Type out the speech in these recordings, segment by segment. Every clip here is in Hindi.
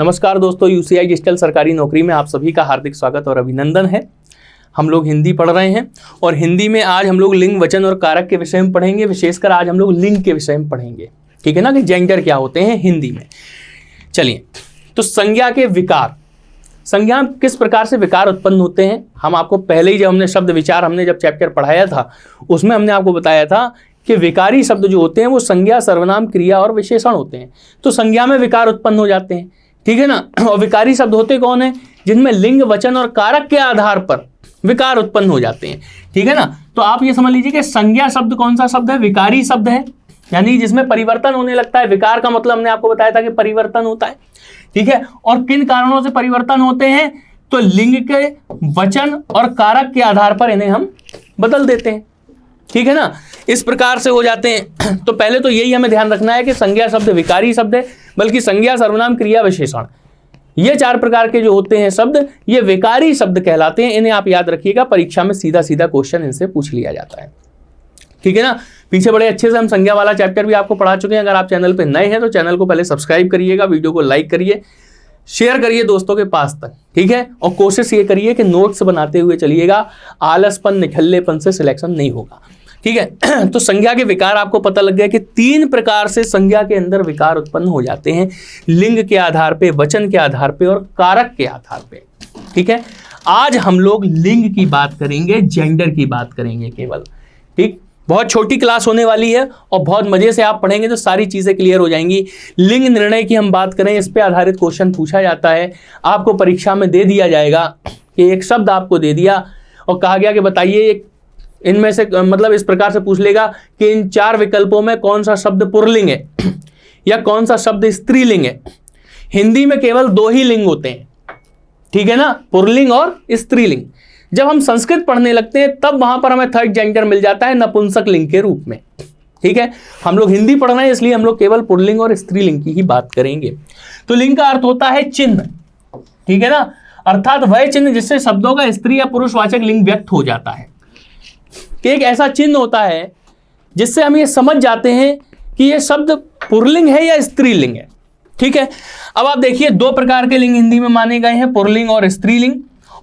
नमस्कार दोस्तों, यूसीआई डिजिटल सरकारी नौकरी में आप सभी का हार्दिक स्वागत और अभिनंदन है। हम लोग हिंदी पढ़ रहे हैं और हिंदी में आज हम लोग लिंग, वचन और कारक के विषय में पढ़ेंगे। विशेषकर आज हम लोग लिंग के विषय में पढ़ेंगे, ठीक है ना, कि जेंडर क्या होते हैं हिंदी में। चलिए, तो संज्ञा के विकार, संज्ञा किस प्रकार से विकार उत्पन्न होते हैं, हम आपको पहले ही जब हमने शब्द विचार हमने जब चैप्टर पढ़ाया था उसमें हमने आपको बताया था कि विकारी शब्द जो होते हैं वो संज्ञा, सर्वनाम, क्रिया और विशेषण होते हैं। तो संज्ञा में विकार उत्पन्न हो जाते हैं, ठीक है ना। और विकारी शब्द होते कौन है? जिनमें लिंग, वचन और कारक के आधार पर विकार उत्पन्न हो जाते हैं, ठीक है ना। तो आप ये समझ लीजिए कि संज्ञा शब्द कौन सा शब्द है? विकारी शब्द है, यानी जिसमें परिवर्तन होने लगता है। विकार का मतलब हमने आपको बताया था कि परिवर्तन होता है, ठीक है। और किन कारणों से परिवर्तन होते हैं? तो लिंग के, वचन और कारक के आधार पर इन्हें हम बदल देते हैं, ठीक है ना। इस प्रकार से हो जाते हैं। तो पहले तो यही हमें ध्यान रखना है कि संज्ञा शब्द विकारी शब्द है, बल्कि संज्ञा, सर्वनाम, क्रिया, विशेषण, ये चार प्रकार के जो होते हैं शब्द, ये विकारी शब्द कहलाते हैं। इन्हें आप याद रखिएगा, परीक्षा में सीधा सीधा क्वेश्चन इनसे पूछ लिया जाता है, ठीक है ना। पीछे बड़े अच्छे से हम संज्ञा वाला चैप्टर भी आपको पढ़ा चुके हैं। अगर आप चैनल पर नए हैं तो चैनल को पहले सब्सक्राइब करिएगा, वीडियो को लाइक करिए, शेयर करिए दोस्तों के पास तक, ठीक है। और कोशिश ये करिए कि नोट्स बनाते हुए चलिएगा, आलसपन, निठल्लेपन से सिलेक्शन नहीं होगा, ठीक है। तो संज्ञा के विकार आपको पता लग गया कि तीन प्रकार से संज्ञा के अंदर विकार उत्पन्न हो जाते हैं, लिंग के आधार पे, वचन के आधार पे और कारक के आधार पे, ठीक है। आज हम लोग लिंग की बात करेंगे, जेंडर की बात करेंगे केवल, ठीक। बहुत छोटी क्लास होने वाली है और बहुत मजे से आप पढ़ेंगे तो सारी चीजें क्लियर हो जाएंगी। लिंग निर्णय की हम बात करें, इस पे आधारित क्वेश्चन पूछा जाता है, आपको परीक्षा में दे दिया जाएगा कि एक शब्द आपको दे दिया और कहा गया कि बताइए इनमें से, मतलब इस प्रकार से पूछ लेगा कि इन चार विकल्पों में कौन सा शब्द पुल्लिंग है या कौन सा शब्द स्त्रीलिंग है। हिंदी में केवल दो ही लिंग होते हैं, ठीक है ना, पुल्लिंग और स्त्रीलिंग। जब हम संस्कृत पढ़ने लगते हैं तब वहां पर हमें थर्ड जेंडर मिल जाता है नपुंसक लिंग के रूप में, ठीक है। हम लोग हिंदी पढ़ रहे हैं इसलिए हम लोग केवल पुल्लिंग और स्त्रीलिंग की ही बात करेंगे। तो लिंग का अर्थ होता है चिन्ह, ठीक है ना, अर्थात वह चिन्ह जिससे शब्दों का स्त्री या पुरुषवाचक लिंग व्यक्त हो जाता है। कि एक ऐसा चिन्ह होता है जिससे हम ये समझ जाते हैं कि ये शब्द पुल्लिंग है या स्त्रीलिंग है, ठीक है। अब आप देखिए, दो प्रकार के लिंग हिंदी में माने गए हैं, पुल्लिंग और स्त्रीलिंग।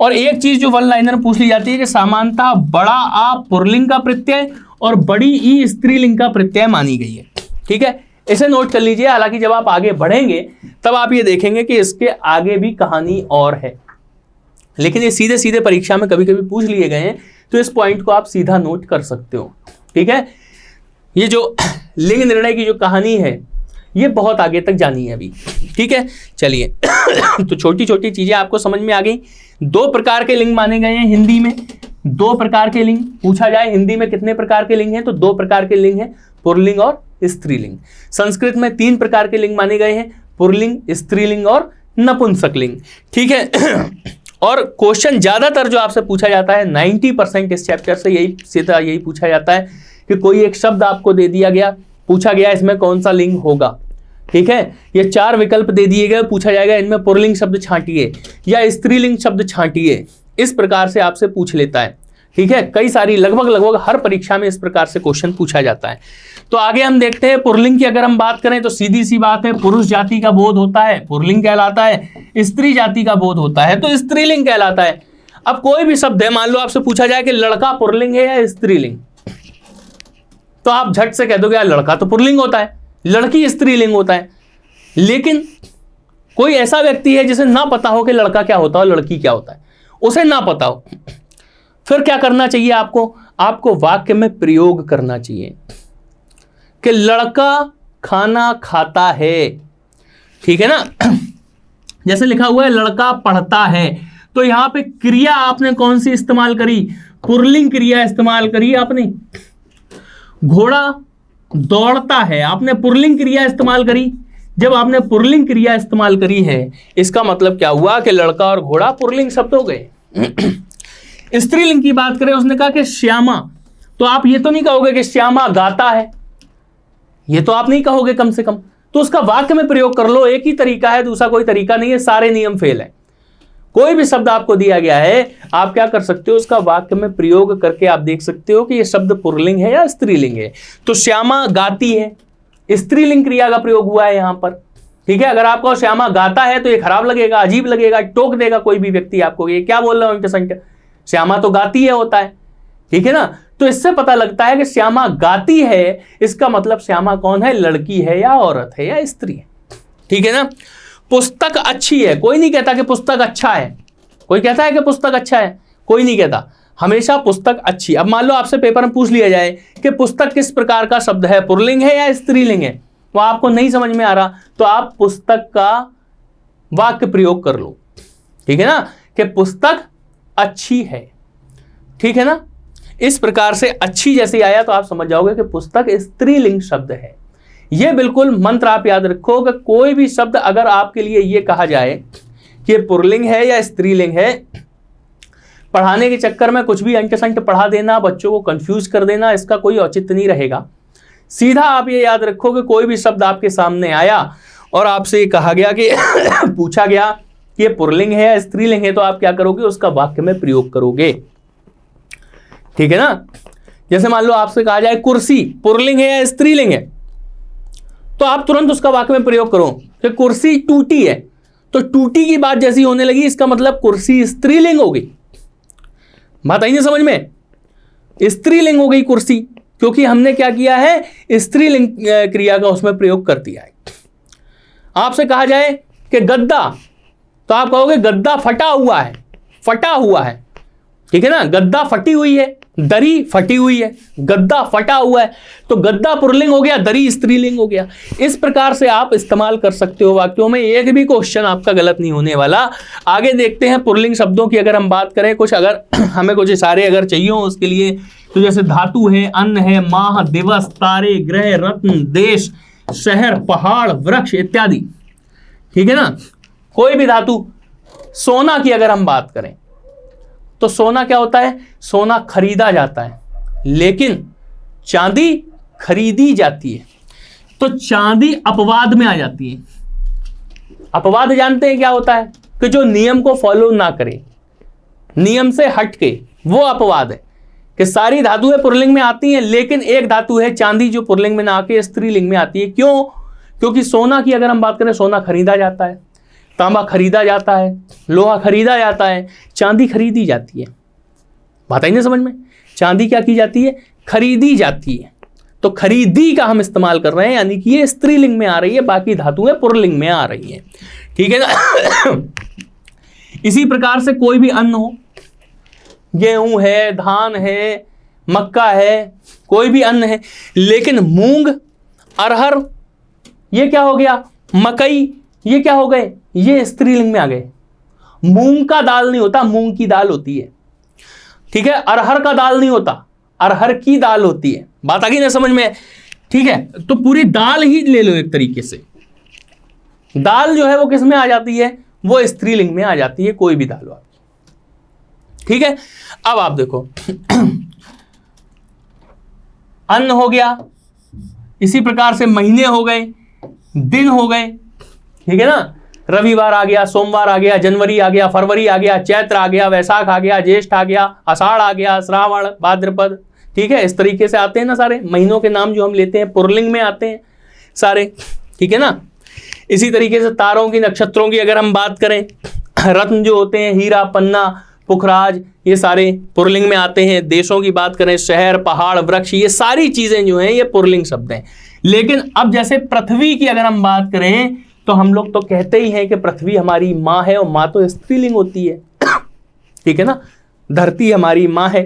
और एक चीज जो वन लाइनर में पूछ ली जाती है कि सामान्यतः बड़ा आ पुल्लिंग का प्रत्यय और बड़ी ई स्त्रीलिंग का प्रत्यय मानी गई है, ठीक है। इसे नोट कर लीजिए। हालांकि जब आप आगे बढ़ेंगे तब आप ये देखेंगे कि इसके आगे भी कहानी और है, लेकिन ये सीधे सीधे परीक्षा में कभी कभी पूछ लिए गए हैं, तो इस पॉइंट को आप सीधा नोट कर सकते हो, ठीक है। ये जो लिंग निर्णय की जो कहानी है ये बहुत आगे तक जानी है अभी, ठीक है। चलिए तो छोटी छोटी चीजें आपको समझ में आ गई। दो प्रकार के लिंग माने गए हैं हिंदी में, दो प्रकार के लिंग पूछा जाए हिंदी में कितने प्रकार के लिंग हैं, तो दो प्रकार के लिंग हैं, पुल्लिंग और स्त्रीलिंग। संस्कृत में तीन प्रकार के लिंग माने गए हैं, पुल्लिंग, स्त्रीलिंग और नपुंसक लिंग, ठीक है। और क्वेश्चन ज्यादातर जो आपसे पूछा जाता है 90% इस चैप्टर से यही पूछा जाता है कि कोई एक शब्द आपको दे दिया गया, पूछा गया इसमें कौन सा लिंग होगा, ठीक है। ये चार विकल्प दे दिए गए, पूछा जाएगा इनमें पुल्लिंग शब्द छांटिए या स्त्रीलिंग शब्द छांटिए, इस प्रकार से आपसे पूछ लेता है, ठीक है। कई सारी लगभग हर परीक्षा में इस प्रकार से क्वेश्चन पूछा जाता है। तो आगे हम देखते हैं, पुल्लिंग की अगर हम बात करें तो सीधी सी बात है, पुरुष जाति का बोध होता है, पुल्लिंग कहलाता है। स्त्री जाति का बोध होता है तो स्त्रीलिंग कहलाता है। अब कोई भी शब्द है, मान लो आपसे पूछा जाए कि लड़का पुल्लिंग है या स्त्रीलिंग, तो आप झट से कह दोगे यार लड़का तो पुल्लिंग होता है, लड़की स्त्रीलिंग होता है। लेकिन कोई ऐसा व्यक्ति है जिसे ना पता हो कि लड़का क्या होता है और लड़की क्या होता है, उसे ना पता हो, फिर क्या करना चाहिए आपको वाक्य में प्रयोग करना चाहिए कि लड़का खाना खाता है, ठीक है ना। जैसे लिखा हुआ है लड़का पढ़ता है, तो यहां पे क्रिया आपने कौन सी इस्तेमाल करी? पुल्लिंग क्रिया इस्तेमाल करी आपने। घोड़ा दौड़ता है, आपने पुल्लिंग क्रिया इस्तेमाल करी। जब आपने पुल्लिंग क्रिया इस्तेमाल करी है, इसका मतलब क्या हुआ कि लड़का और घोड़ा पुल्लिंग शब्द हो गए। स्त्रीलिंग की बात करें, उसने कहा कि श्यामा, तो आप ये तो नहीं कहोगे कि श्यामा गाता है, ये तो आप नहीं कहोगे कम से कम, तो उसका वाक्य में प्रयोग कर लो। एक ही तरीका है, दूसरा कोई तरीका नहीं है, सारे नियम फेल है। कोई भी शब्द आपको दिया गया है, आप क्या कर सकते हो, उसका वाक्य में प्रयोग करके आप देख सकते हो कि ये शब्द पुल्लिंग है या स्त्रीलिंग है। तो श्यामा गाती है, स्त्रीलिंग क्रिया का प्रयोग हुआ है यहां पर, ठीक है, अगर आपको श्यामा गाता है तो ये खराब लगेगा, अजीब लगेगा, टोक देगा कोई भी व्यक्ति आपको, ये क्या बोल रहा हूं इंटरेस्टिंग, श्यामा तो गाती है होता है, ठीक है ना। तो इससे पता लगता है कि श्यामा गाती है, इसका मतलब श्यामा कौन है, लड़की है या औरत है या स्त्री है, ठीक है ना। पुस्तक अच्छी है, कोई नहीं कहता कि पुस्तक अच्छा है, कोई कहता है कि पुस्तक अच्छा है, कोई नहीं कहता, हमेशा पुस्तक अच्छी। अब मान लो आपसे पेपर में पूछ लिया जाए कि पुस्तक किस प्रकार का शब्द है, पुल्लिंग है या स्त्रीलिंग है, वो आपको नहीं समझ में आ रहा तो आप पुस्तक का वाक्य प्रयोग कर लो, ठीक है ना, कि पुस्तक अच्छी है, ठीक है ना। इस प्रकार से अच्छी जैसे आया तो आप समझ जाओगे कि पुस्तक स्त्रीलिंग शब्द है। यह बिल्कुल मंत्र आप याद रखो कि कोई भी शब्द अगर आपके लिए यह कहा जाए कि पुल्लिंग है या स्त्रीलिंग है, पढ़ाने के चक्कर में कुछ भी अंट-संट पढ़ा देना, बच्चों को कंफ्यूज कर देना, इसका कोई औचित्य नहीं रहेगा। सीधा आप ये याद रखो कि कोई भी शब्द आपके सामने आया और आपसे कहा गया कि पूछा गया कि ये पुल्लिंग है या स्त्रीलिंग है, तो आप क्या करोगे, उसका वाक्य में प्रयोग करोगे, ठीक है ना। जैसे मान लो आपसे कहा जाए कुर्सी पुल्लिंग है या स्त्रीलिंग है, तो आप तुरंत उसका वाक्य में प्रयोग करो कि कुर्सी टूटी है, तो टूटी की बात जैसी होने लगी, इसका मतलब कुर्सी स्त्रीलिंग हो गई। बात आई ना समझ में, स्त्रीलिंग हो गई कुर्सी, क्योंकि हमने क्या किया है, स्त्रीलिंग क्रिया का उसमें प्रयोग कर दिया है। आपसे कहा जाए कि गद्दा, तो आप कहोगे गद्दा फटा हुआ है, फटा हुआ है, ठीक है ना, गद्दा फटी हुई है, दरी फटी हुई है, गद्दा फटा हुआ है, तो गद्दा पुल्लिंग हो गया, दरी स्त्रीलिंग हो गया। इस प्रकार से आप इस्तेमाल कर सकते हो वाक्यों में, एक भी क्वेश्चन आपका गलत नहीं होने वाला। आगे देखते हैं पुल्लिंग शब्दों की अगर हम बात करें, कुछ अगर हमें कुछ इशारे अगर चाहिए हो उसके लिए, तो जैसे धातु है, अन्न है, माह, दिवस, तारे, ग्रह, रत्न, देश, शहर, पहाड़, वृक्ष इत्यादि, ठीक है ना। कोई भी धातु, सोना की अगर हम बात करें तो सोना क्या होता है, सोना खरीदा जाता है, लेकिन चांदी खरीदी जाती है, तो चांदी अपवाद में आ जाती है। अपवाद जानते हैं क्या होता है, कि जो नियम को फॉलो ना करे, नियम से हट के, वो अपवाद है। कि सारी धातुएं पुल्लिंग में आती हैं, लेकिन एक धातु है चांदी जो पुल्लिंग में ना आके स्त्रीलिंग में आती है। क्यों, क्योंकि सोना की अगर हम बात करें, सोना खरीदा जाता है, तांबा खरीदा जाता है, लोहा खरीदा जाता है, चांदी खरीदी जाती है। बात आई ना समझ में, चांदी क्या की जाती है, खरीदी जाती है, तो खरीदी का हम इस्तेमाल कर रहे हैं, यानी कि ये स्त्रीलिंग में आ रही है, बाकी धातुएं पुल्लिंग में आ रही हैं, ठीक है ना। इसी प्रकार से कोई भी अन्न हो, गेहूं है, धान है, मक्का है, कोई भी अन्न है, लेकिन मूंग, अरहर, ये क्या हो गया, मकई, ये क्या हो गए, ये स्त्रीलिंग में आ गए। मूंग का दाल नहीं होता, मूंग की दाल होती है, ठीक है। अरहर का दाल नहीं होता, अरहर की दाल होती है। बात आ गई ना समझ में, ठीक है। तो पूरी दाल ही ले लो एक तरीके से, दाल जो है वो किस में आ जाती है, वो स्त्रीलिंग में आ जाती है, कोई भी दाल आपकी, ठीक है। अब आप देखो अन्न हो गया, इसी प्रकार से महीने हो गए, दिन हो गए, ठीक है ना। रविवार आ गया, सोमवार आ गया, जनवरी आ गया, फरवरी आ गया, चैत्र आ गया, वैशाख आ गया, ज्येष्ठ आ गया, आषाढ़ आ गया, श्रावण, भाद्रपद, ठीक है। इस तरीके से आते हैं ना सारे महीनों के नाम जो हम लेते हैं, पुल्लिंग में आते हैं सारे, ठीक है ना। इसी तरीके से तारों की, नक्षत्रों की अगर हम बात करें, रत्न जो होते हैं, हीरा, पन्ना, पुखराज, ये सारे पुल्लिंग में आते हैं। देशों की बात करें, शहर, पहाड़, वृक्ष, ये सारी चीजें जो हैं ये पुल्लिंग शब्द हैं। लेकिन अब जैसे पृथ्वी की अगर हम बात करें, तो हम लोग तो कहते ही हैं कि पृथ्वी हमारी माँ है, और माँ तो स्त्रीलिंग होती है, ठीक है ना। धरती हमारी माँ है।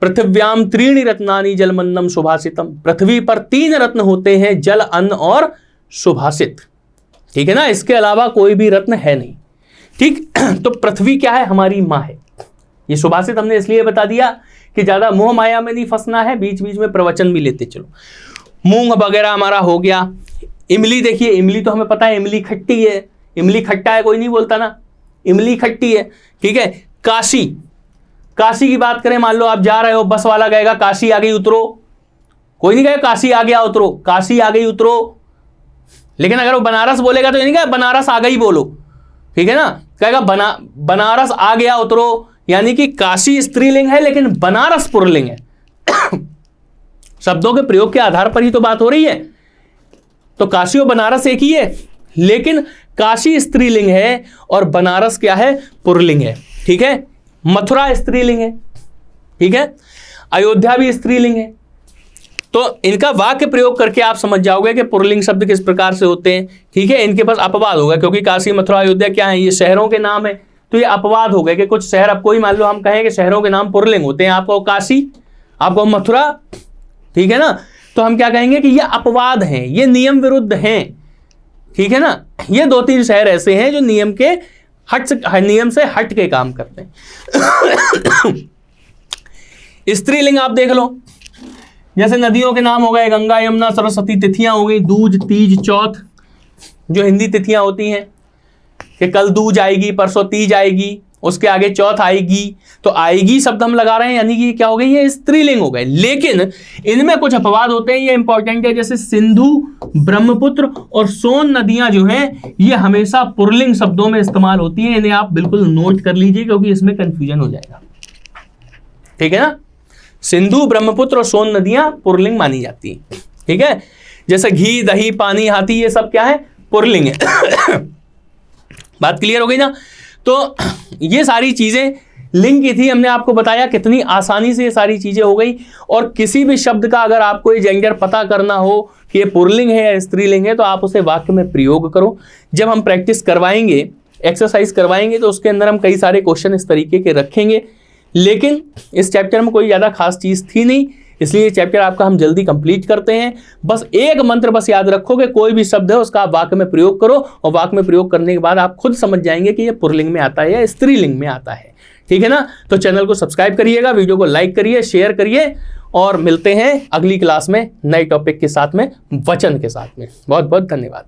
पृथिव्याम त्रीणि रत्नानि जलमन्नम सुभाषितम, पृथ्वी पर 3 रत्न होते हैं, जल, अन्न और सुभाषित, ठीक है ना। इसके अलावा कोई भी रत्न है नहीं, ठीक। तो पृथ्वी क्या है, हमारी माँ है। ये सुभाषित हमने इसलिए बता दिया कि ज्यादा मोह माया में नहीं फंसना है, बीच बीच में प्रवचन भी लेते चलो। मूंग वगैरह हमारा हो गया। इमली देखिए, इमली तो हमें पता है इमली खट्टी है, इमली खट्टा है कोई नहीं बोलता ना, इमली खट्टी है, ठीक है। काशी, काशी की बात करें, मान लो आप जा रहे हो, बस वाला कहेगा काशी आ गई उतरो, कोई नहीं कहेगा काशी आ गया उतरो, काशी आ गई उतरो। लेकिन अगर वो बनारस बोलेगा तो ये नहीं कहेगा बनारस आ गई बोलो, ठीक है ना, कहेगा बनारस आ गया उतरो, यानी कि काशी स्त्रीलिंग है लेकिन बनारस पुल्लिंग है। शब्दों के प्रयोग के आधार पर ही तो बात हो रही है। तो काशी और बनारस एक ही है, लेकिन काशी स्त्रीलिंग है और बनारस क्या है, पुल्लिंग है। ठीक है, मथुरा स्त्रीलिंग है, ठीक है, अयोध्या भी स्त्रीलिंग है। तो इनका वाक्य प्रयोग करके आप समझ जाओगे कि पुल्लिंग शब्द किस प्रकार से होते हैं। ठीक है, इनके पास अपवाद होगा, क्योंकि काशी मथुरा अयोध्या क्या है, ये शहरों के नाम है, तो ये अपवाद हो गए कि कुछ शहर, अब कोई मान लो हम कहें कि शहरों के नाम पुल्लिंग होते हैं, आपको काशी, आपको मथुरा, ठीक है ना, तो हम क्या कहेंगे कि ये अपवाद हैं, ये नियम विरुद्ध हैं। ठीक है ना, ये 2-3 शहर ऐसे हैं जो नियम से हट के काम करते हैं। स्त्रीलिंग आप देख लो, जैसे नदियों के नाम हो गए गंगा यमुना सरस्वती, तिथियां हो गई दूज तीज चौथ, जो हिंदी तिथियां होती हैं कि कल दूज आएगी, परसों तीज आएगी, उसके आगे चौथ आएगी, तो आएगी शब्द हम लगा रहे हैं, यानी कि क्या हो गई, ये स्त्रीलिंग हो गए। लेकिन इनमें कुछ अपवाद होते हैं, ये इंपॉर्टेंट है, जैसे सिंधु, ब्रह्मपुत्र और सोन नदियां जो हैं ये हमेशा पुल्लिंग शब्दों में इस्तेमाल होती हैं। इन्हें आप बिल्कुल नोट कर लीजिए, क्योंकि इसमें कंफ्यूजन हो जाएगा। ठीक है ना, सिंधु, ब्रह्मपुत्र और सोन नदियां पुल्लिंग मानी जाती हैं। ठीक है, जैसे घी, दही, पानी, हाथी, ये सब क्या है, पुल्लिंग है। बात क्लियर हो गई ना। तो ये सारी चीजें लिंग की थी, हमने आपको बताया कितनी आसानी से ये सारी चीजें हो गई। और किसी भी शब्द का अगर आपको ये जेंडर पता करना हो कि ये पुल्लिंग है या स्त्रीलिंग है, तो आप उसे वाक्य में प्रयोग करो। जब हम प्रैक्टिस करवाएंगे, एक्सरसाइज करवाएंगे, तो उसके अंदर हम कई सारे क्वेश्चन इस तरीके के रखेंगे। लेकिन इस चैप्टर में कोई ज़्यादा खास चीज़ थी नहीं, इसलिए ये चैप्टर आपका हम जल्दी कंप्लीट करते हैं। बस एक मंत्र बस याद रखो कि कोई भी शब्द है उसका आप वाक्य में प्रयोग करो, और वाक्य में प्रयोग करने के बाद आप खुद समझ जाएंगे कि ये पुल्लिंग में आता है या स्त्रीलिंग में आता है। ठीक है ना, तो चैनल को सब्सक्राइब करिएगा, वीडियो को लाइक करिए, शेयर करिए, और मिलते हैं अगली क्लास में नए टॉपिक के साथ में, वचन के साथ में। बहुत बहुत धन्यवाद।